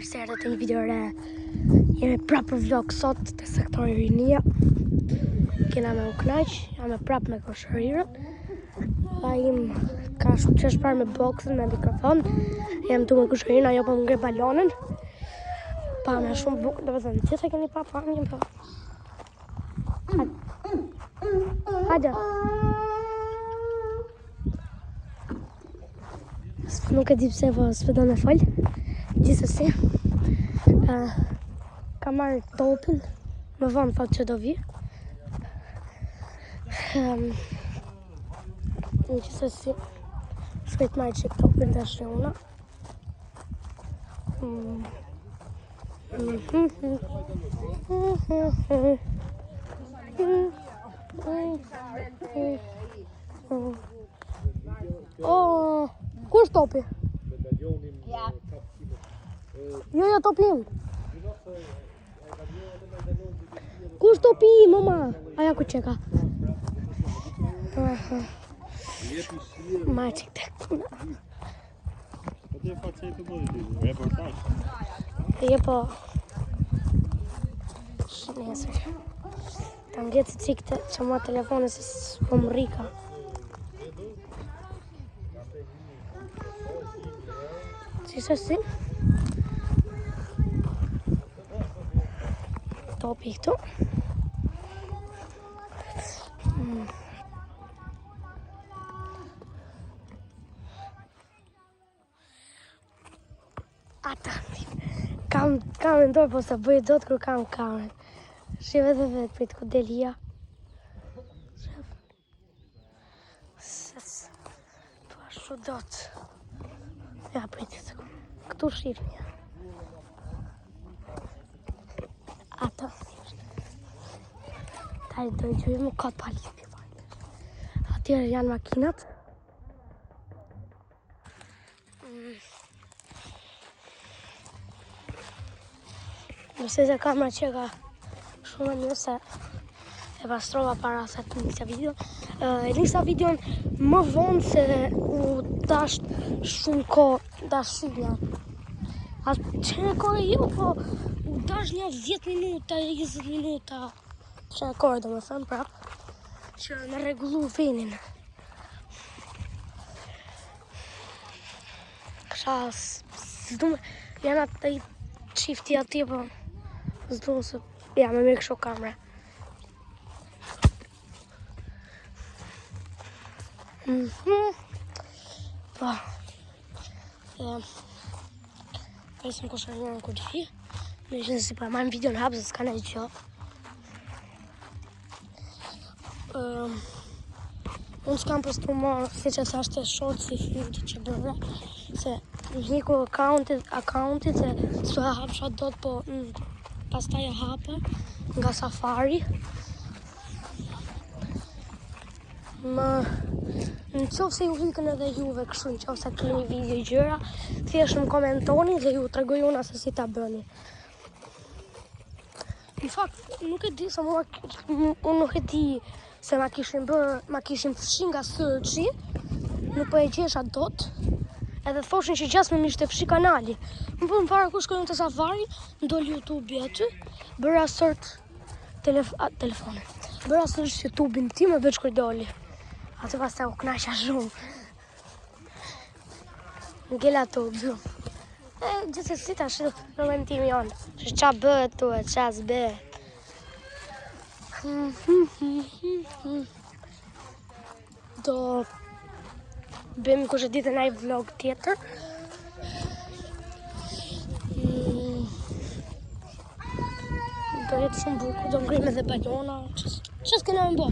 mirë se erdhët në një video re. Jemi prapë për vlog sot të sektori Rinia. Kena me u knaq, jam e prapë me koshërirën. Pa im ka shumë që shpar me boxën, me mikrofon. Jam tu me koshërirën, ajo po më ngre balonën. Pa me shumë bukë, dhe vëzën, që se keni pa njëm po. Hajde. Nuk e di pse po s'po me fol. Gjithsesi, ka marrë topin, më vonë thot që do vi. Gjithsesi, shpejt marrë që topin të shreuna. Oh, ku është topi? Ja. Jo, topi im. Ku është topi im, mama? Aja ku qeka. Ma qik të kuna. Je po. Nesër. Ta ngjetë si qik të që ma telefonës se s'po më rika. Gjithsesi, topi këtu. Ata, kam në dorë, po se bëjë do të kur kam kamerën. Shive dhe vetë, prit ku delia. Po ashtu do të. Ja, pritit se këtu shirë një. Ata. Ta i dojë gjujë më ka palipi. Atyre janë makinat. Nëse se kamera që ka shumë njëse e pastrova para se të njësa video. E njësa videon më vonë se u dasht shumë ko dashurja. Atë që në kore jo, po u dasht një 10 minuta, 20 minuta. Që në kore do më thëmë prapë, që në regullu venin. Kësha, s'du me, janë atë i qifti ati, po s'du me se, ja, me mirë kësho kamera. Po, presim koshërinjën ku t'vi. Në ishë nësi pa majmë video në hapë, se s'ka në i qo. Unë s'kam postu ma, si që thashtë e shortë si filmët që bërë, se hiku accountit, se s'u e hapësha do të, po pas taj e hapë nga Safari. Në qofë se ju hikën edhe juve kështu, në qofë se keni video i gjëra, thjesht më komentoni dhe ju tregoj una se si ta bëni. Në fakt, nuk e di se unë nuk e di se ma kishim fshi nga searchi, nuk po e gjesha dot, edhe thoshin që gjasme mi shte fshi kanali. Më për më para ku shkojnë të Safari, ndolë YouTube aty, bëra search telefonin, bëra search YouTube-in tim e veç kër doli. Atë pas të u knasha shumë. Ngella të u bëmë. Gjithsesi ta shilë në mentimi jonë. Që qa bëhet tu e qa s'bëhet. Do bëjmë kush e ditë naj vlog tjetër. Do jetë shumë bukur, do ngrim edhe balona. Që s'kena më bo?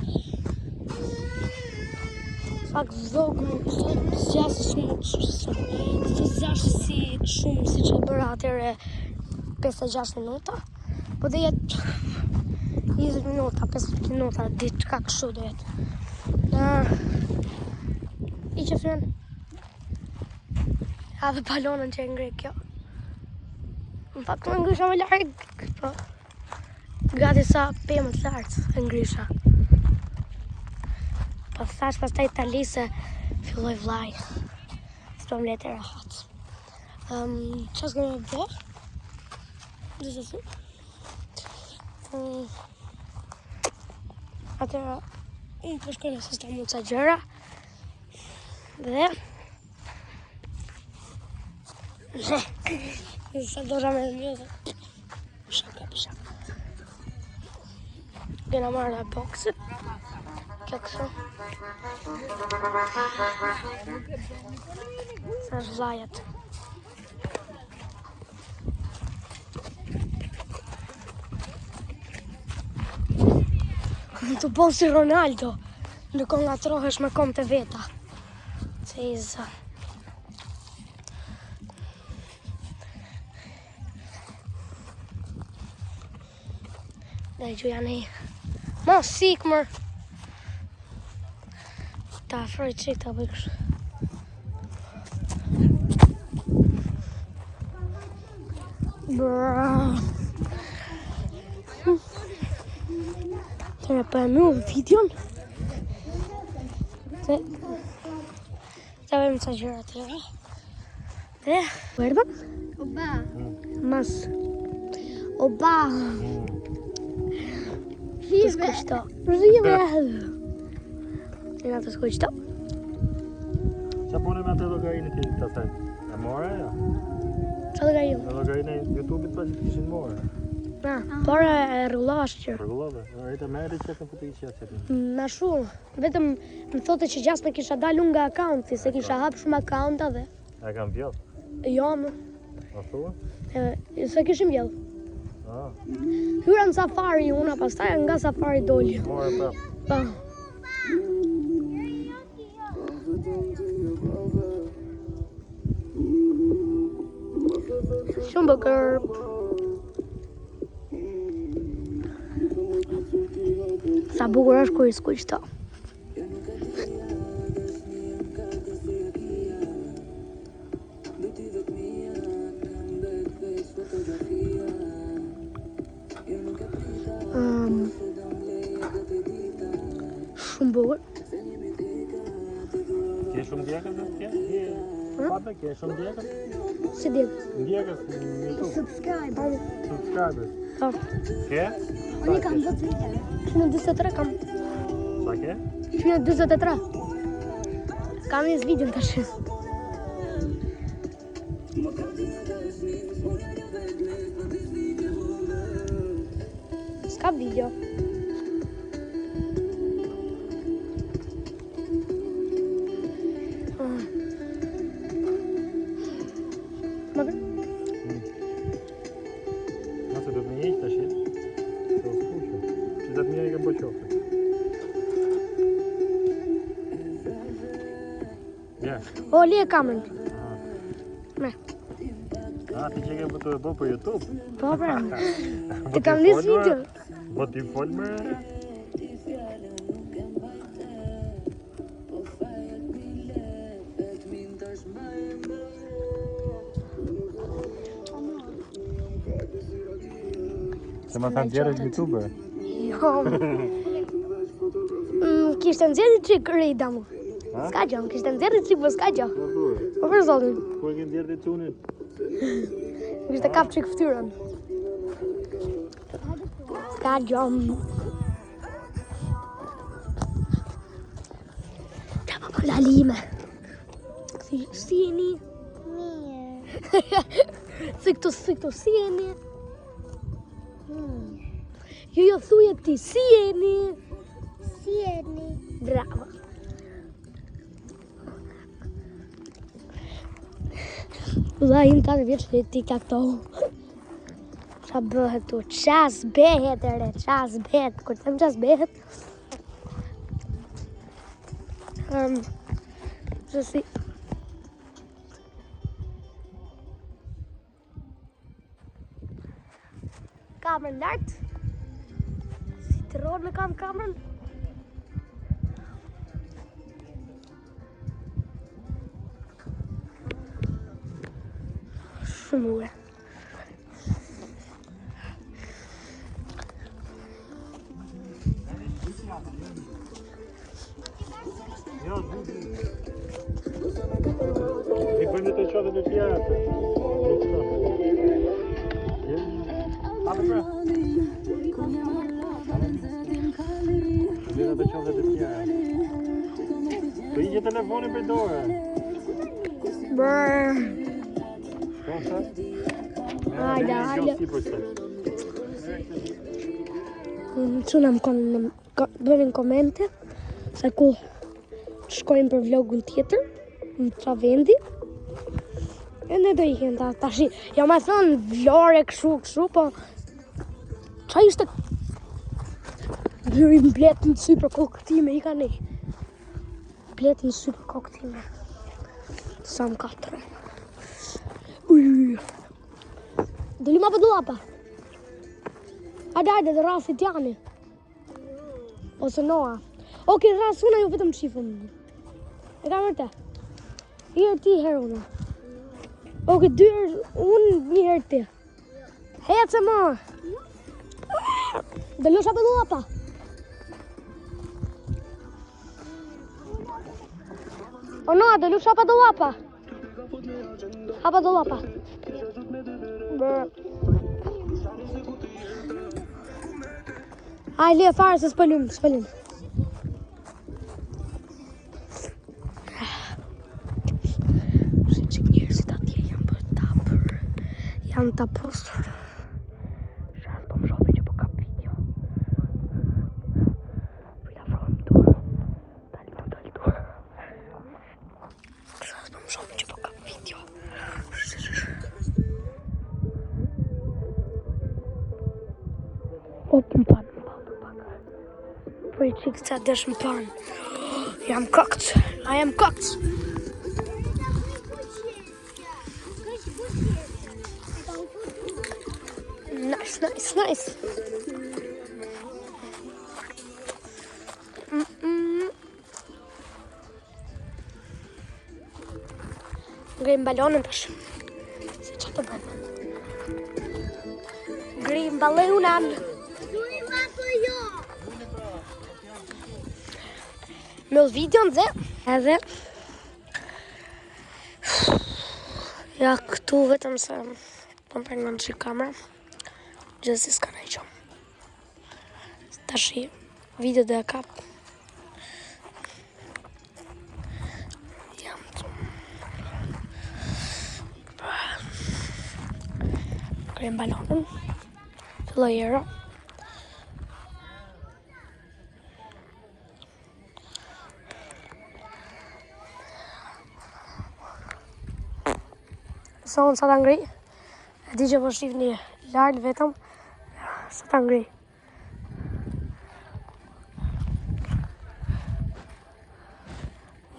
Fakt vlogu s'gjash shumë si që bërë atyre 5-6 minuta, po dhe jetë 20 minuta, 15 minuta, ditë ka kështu do jetë. I që fren, ha dhe balonën që e ngre kjo. Në fakt më ngrisha me largë, po gati sa pëmë të lartë e ngrisha. Po thash pas taj tali se filloj vlaj. S'po më letë e rahat. Qa s'kemi me bo? Gjithsesi. Atëra unë po shkoj në sistem ca gjëra dhe sa dosha me mjëzë. Pisha. Kena marrë dhe boksit. Kjo kështu. Sa është vlajet. Të bon si Ronaldo, ndërkohë nga trohesh me kom të veta. Ceza. Dhe gjuja nej. Ma sik mër. Ta afroj qik ta bëj kështë. Bra. Tëre për e mu videon. Të vejmë ca gjëra të rrë. Dhe, verba? Oba. Mas. Oba. Të skuqto. Rive. Nga të skuqto. Qa pune me atë llogarinë ti të thej? E more ja? Qa llogarinë? Në llogarinë e YouTube-it pa që kishin more. Por e rrullash që. Rregullove. Rejta merri që të futi që atë. Ma shumë. Vetëm më thote që gjas me kisha dalu nga akaunti, se kisha hap shumë akaunta dhe. E kam vjell. Jo, më. A thua? Se kishim vjell. Ah, Hyra në safari una, pastaj nga safari doli. more prap. Pa. Shumë bëkër. Sa bukur është kur i skuq këto. Shumë bukur. Ke shumë djegës në tje? Pape, ke shumë djegës? Si di. Djegës në YouTube? Subscribe. Subscribers. Po. Ke? Unë kam 2 liter. 143 kam. Sa ke? 143. Kam një video tash. S'ka video. Më bërë? Nëse do të më jeq tash. Do skuqë. Që do të më jeq e boqofë. Ja. O, li e kamën. Me. Ah, ti që ke bëtu e bo për YouTube? Po, pra. Të kam një video. Po ti fol më? Se ma kanë djerë YouTuber? Jo. Kishtë nëzirë qik rejda mu. S'ka gjë, kishtë nëzirë qik, po s'ka gjë. Po për zotin. Ku e kënë djerë të tunin? Kishtë kap qik ftyrën. S'ka gjë. Qa pa për lalime. Si jeni? Mirë. Si këto, si jeni? Jo, thuje ti, si jeni? Si jeni? Bravo. Vëlla im ka të vjetë që ti ka këto. Qa bëhet tu? Qas behet e re, qas behet. Kur të them qas behet. Që si. Kamërën lartë. Si të rorë me kam kamërën. Shumë ure. Jo, i bëjmë të qatë në tjera. hapë pra. Lera të qove të tjera. Po i gje telefonin për dore. Brrr. Shko sa? Hajde, hajde. Si për se. Quna më bënin komente se ku shkojmë për vlogun tjetër në qa vendi e ne do ikin tashi ja me thonë vlore këshu po qa ishte më bletë në sy për kokë time i ka ne bletë në sy për kokë time sa më katër doli ma për dulapa hajde dhe rasit jani ose noa oke ras una ju vetëm shifën e ka mërte i herë ti herë una oke dy herë unë një herë ti hecë ma dhe lusha për dulapa o noa dhe lusha për dulapa hapa dulapa Aj, le fare se s'pëllum. Shë që njerëzit atje janë për tapër. Janë taposur. Shanë po më shohin që po kap video. Po i afrohem tu. Dal tu. Shanë po më shohin që po kap video. Op, më panë. Po i qikë që desh më panë. Jam kokt. I am kokt. Nice. Ngrim balonin tash. Se që të bëjmë. Ngrim balonan. Me videon dhe edhe ja këtu vetëm se po më pengon që kamera gjithë si s'ka në i qom tashi video dhe e kap jam të kërëm balonin filloj era sa unë sa ta ngri e di që po shif një lartë vetëm sa ta ngri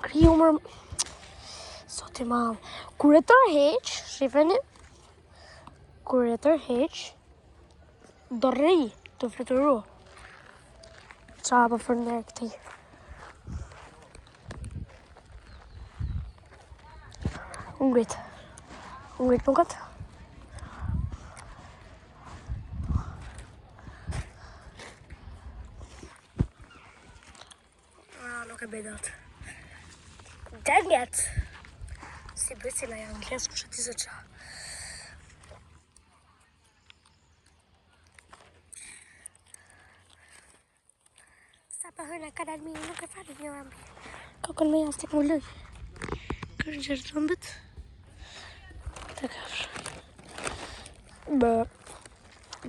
ngri umër sot i madh kur e tërheq shifeni kur e tërheq do rri të fletëru qa po fërner këti ngrit nukët. Nuk e bedat. Dang it! Si bësila janë ngles ku shëti se qa. Sa pa hërna ka dalë mi, nuk e fali një ambi. Kokën me janë stik më lëj. Kërë gjërë të mbët. Të kafsh.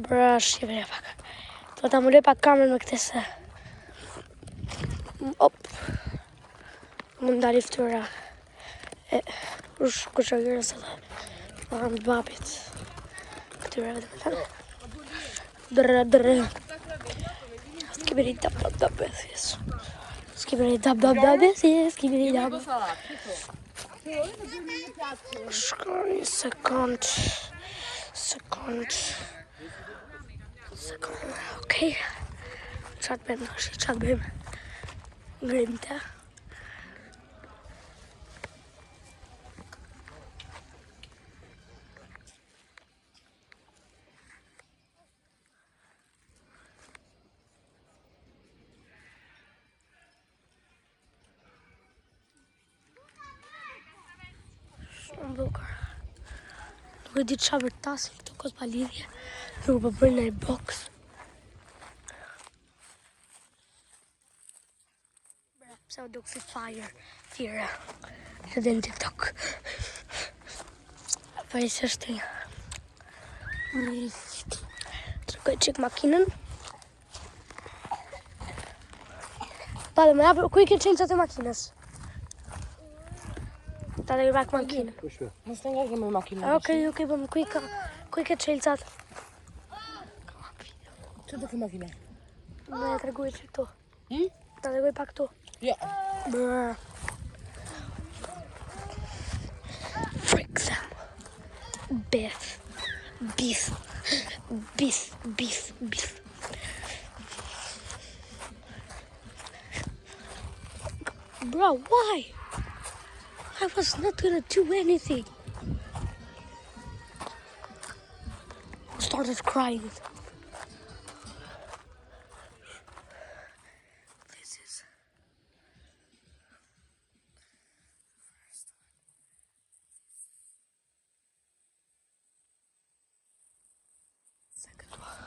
Bërë shqivëre pak. Do ta mulej pak kamerën me këte se. Op. Më ndali ftyra. E kushagirë se dhe. Në të babit. Këtyre edhe me thënë. Dërë. Skibiri dab besjes. Skibiri dab besjes. Skibiri dab. Shka një sekund. Okej. Qatë bëjmë nëshi, qatë bëjmë ngrimte. Shumë bukur. Nuk e di qa vërtasin këtu. kos pa lidhje. Nuk po bëjnë në box. Pse u duk si fire tjera. Edhe në TikTok. Pa i se shtë. Tërkoj qik makinën. Ta dhe me japë, ku i ke qelësat e makinës? Ta dhe i rak makinë. Mos të nga kemë makinë. Okej, bëm, ku i ke qelësat? Që do ke makinë? Me e tërguj që këtu. Hm? Ta tërguj pa këtu. Ja. Brr. Freak them. Beef. Bro, why? I was not gonna do anything. I started crying. This is second one.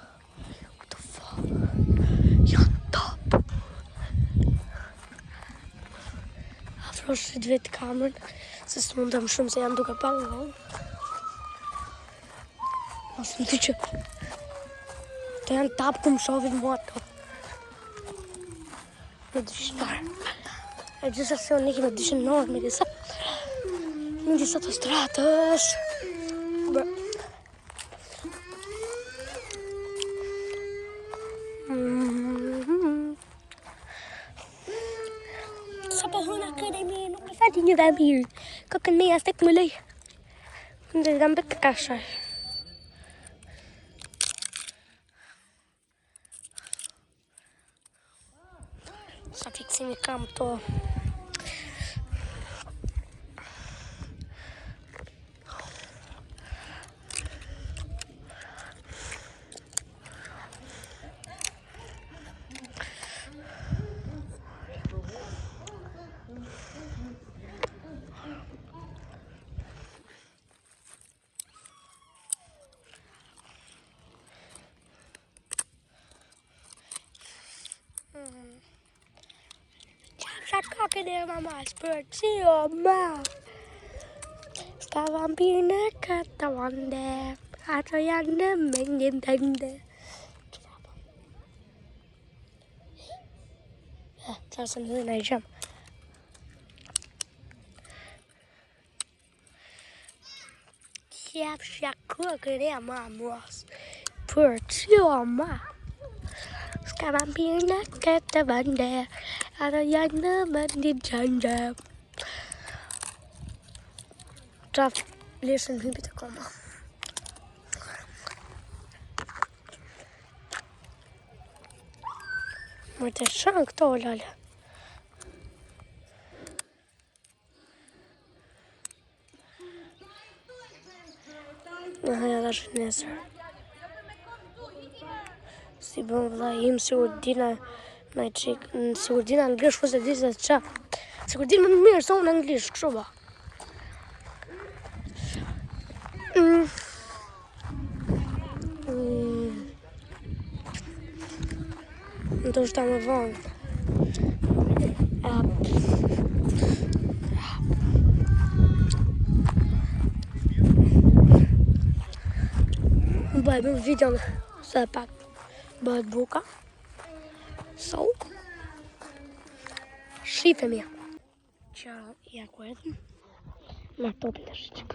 What the fuck? Janë top. Afrosh të vetë kamerën, se së mundëm shumë se jam duke pa në vonë. Mos më ty që të janë tapë ku më shovin mua ato. Me dyshinar. E gjitha se unë iki me dyshinar me disa të stratës. Sa po hëna akademi, nuk e fati një dhe mirë. Këkën me jasë tek më lej. Në dhe mbet të kashaj. Sa fiksimi kam to. Qatë kakën e mama, s'për që o ma. Ska vampirë në këtë vande, ato janë në mendjen tënde. Qa se në dhe në i gjemë. Qep kakën e mama, s'për që o ma. Ska vampirë në këtë vande, ato janë në mendjen tënde. Traf, lesën në hypit e koma. Më të shanë këto, lale. Në haja dhe shë nesër. Si bëm vëlla im, sigur dina në qikë, sigur dina anglisht, fose di se qa. Sigur dina më mirë, sa unë anglisht, kështu ba. Në të shta më vonë. Bëjmë videon se pak bëhet buka. So, shifemi. Që ja ku edhëm. Ma topin të shqik.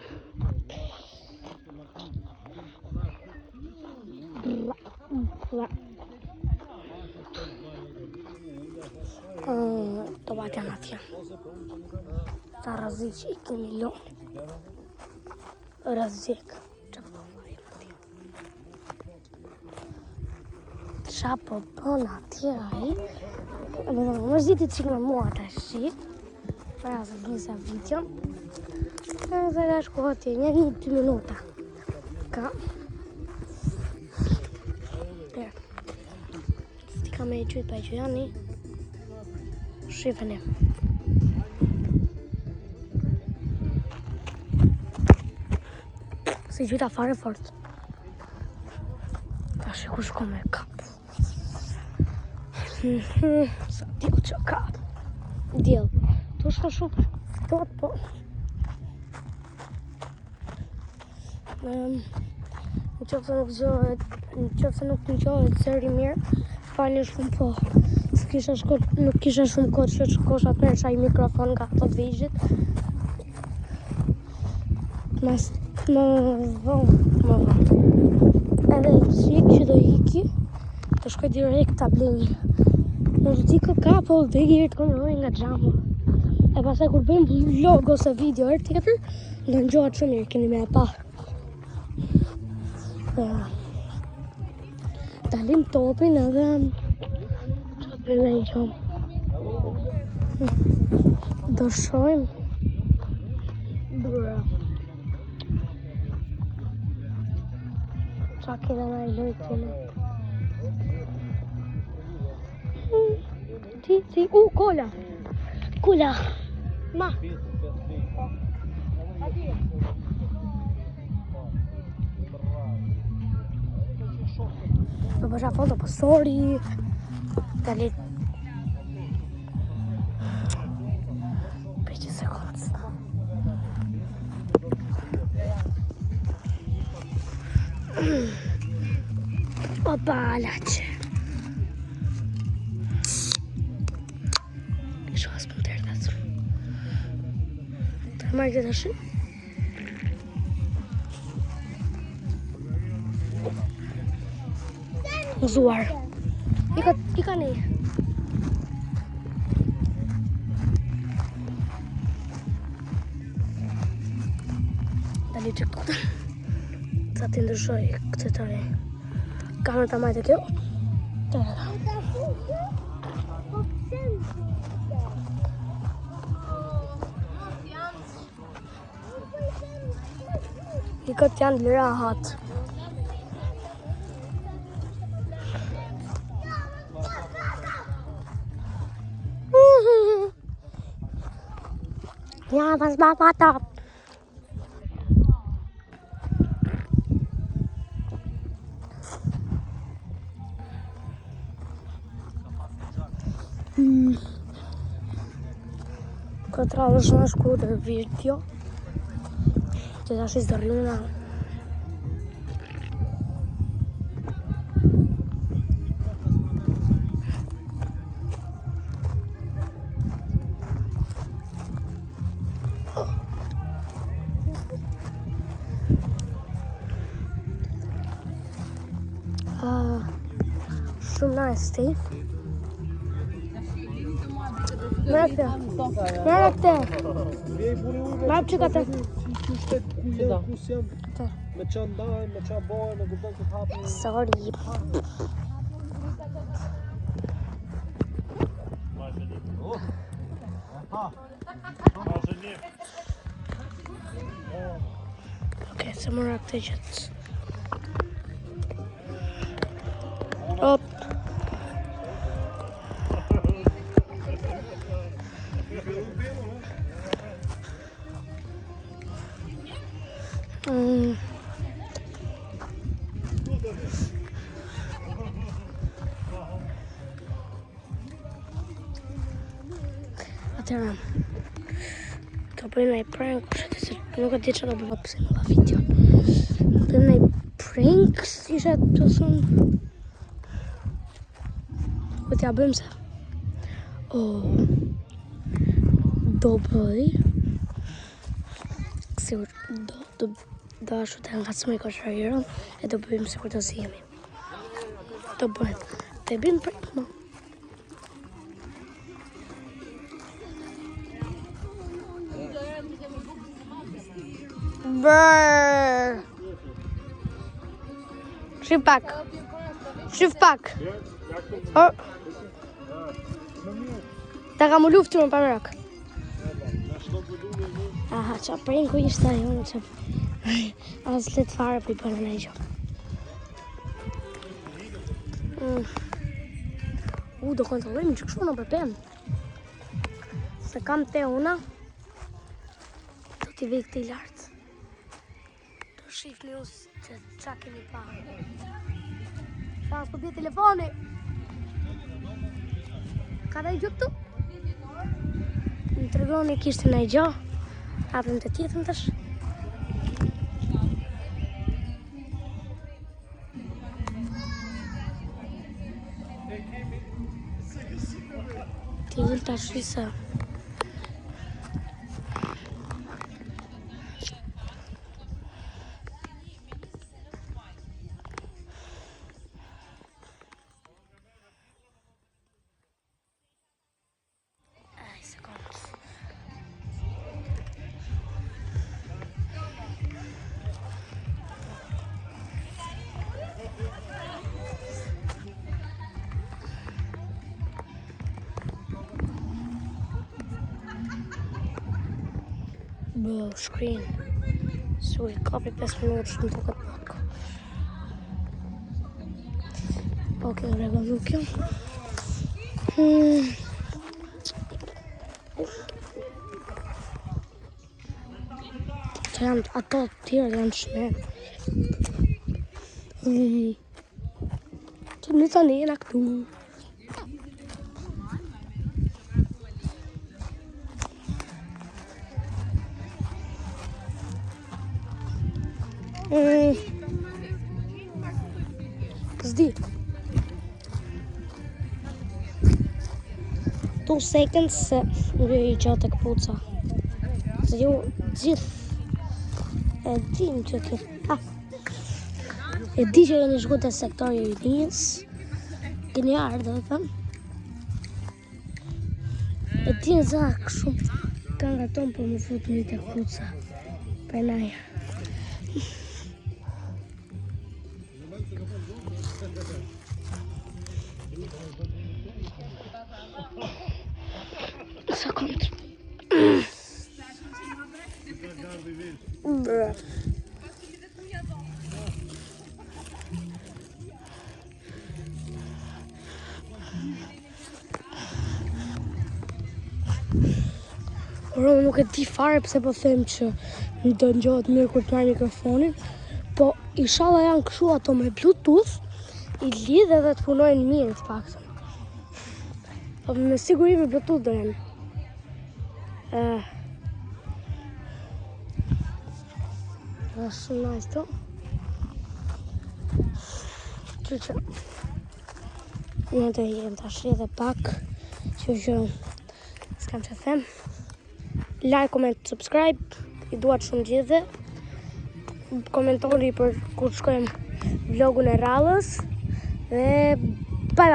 To bat janë atje. Ta rëzik i kemi lonë. Rëzik. Qa po bën atje ai. Më zhiti qik me mua të shqit. Pra se gjisa videon. Dhe ka shku atje, 1-2 minuta. Ka. Sti ka me i gjyt pa i gjyani. Shifeni. Si gjyta fare fort. Tash ku shko me kap. Sa diku që ka. Djel. Tu shko shumë. Tot po. Në qofë se nuk në gjohet sëri mirë, falni shumë po. Nuk kisha shumë kohë që shkosh atë merë qaj mikrofon nga ato të vigjit. Më vonë. Edhe që do hiki, të shkoj direkt ta blej. Në të tiko ka, po dhe gjirë të konëroj nga gjamu. E pasaj kur bëjmë vlog ose video herë tjetër, do në gjohat shumë mirë, keni me e pa. Dalim topin edhe që të bëjmë e gjomë. Do shojmë Bura. Qa kena nga i lojtë në. Ti, kola. Kola. Ma. Do bësha foto pësori. Dalit. Për që sekundës. Opa, laqë. Kështë asë për të erdhë. Të marrë këtë ashtë. Mëzuar. I ka ne. Dali që këtë. Sa të ndryshoj këtë të rej. Kamera ta majtë kjo. Të rega. I këtë janë të lira hatë. Ja, was war da? Këtë radhë është në shku të video. Të tash i zdërluna. Shumë nice, ti. Merë këte. Merë këte. Merë që këte. Me që ndajnë, me që bojnë, me gëbën këtë hapën. Sorry. Okej, se mora këte qëtë. Op. Atëra. Ka bëjmë e prank, nuk e di që do bëjmë pëse në la video. Bëjmë e prank, si ishe të thunë. Po t'ja bëjmë se. Do bëj. Sigur, do ashtu të nga të smej koshërërën, e do bëjmë sigur të si jemi. Do bëjmë. Të bëjmë prank, ma. Brrrr. Shif pak. Ta ka mu luftu më përrak. Aha, qa pranku ishte ajo në që as let fare për i përën e gjo. Do kontrolojmë që kështu në përpen. Se kam te una, do t'i vej këti lartë. Do shifni usë që qa keni parë. Sa s'po bje telefoni. Ka dhe gjë këtu? Më të regoni kishtë në i gjo. Hapëm të tjetën tash. Ti vëllë tash shisa. Bro, screen. So i kapi 5 minutë shumë të këtë pak. Oke, regallu kjo. Që janë ato të tjerë janë shmerë. Që në tani jena këtu. S'di 2 seconds se në i gjatë e këpuca. Se ju gjithë e dim që këtë e di që jeni shku të sektori i njës. Keni ardhë dhe thëmë. E di në zakë shumë kanë nga tonë për më futë një të këpuca. Për naja. Sekund. Oro, nuk e di fare pse po them që më do ngjohet mirë kur të marr mikrofonin, po inshallah janë kështu ato me Bluetooth, i lidh edhe të punojnë mirë të paktën. Po me siguri me Bluetooth do janë. Shumë nice to. Që në të jem tash edhe pak, që s'kam që them. Like, comment, subscribe, i duat shumë gjithë. Komentori për kur shkojmë vlogun e rallës. Dhe bye bye.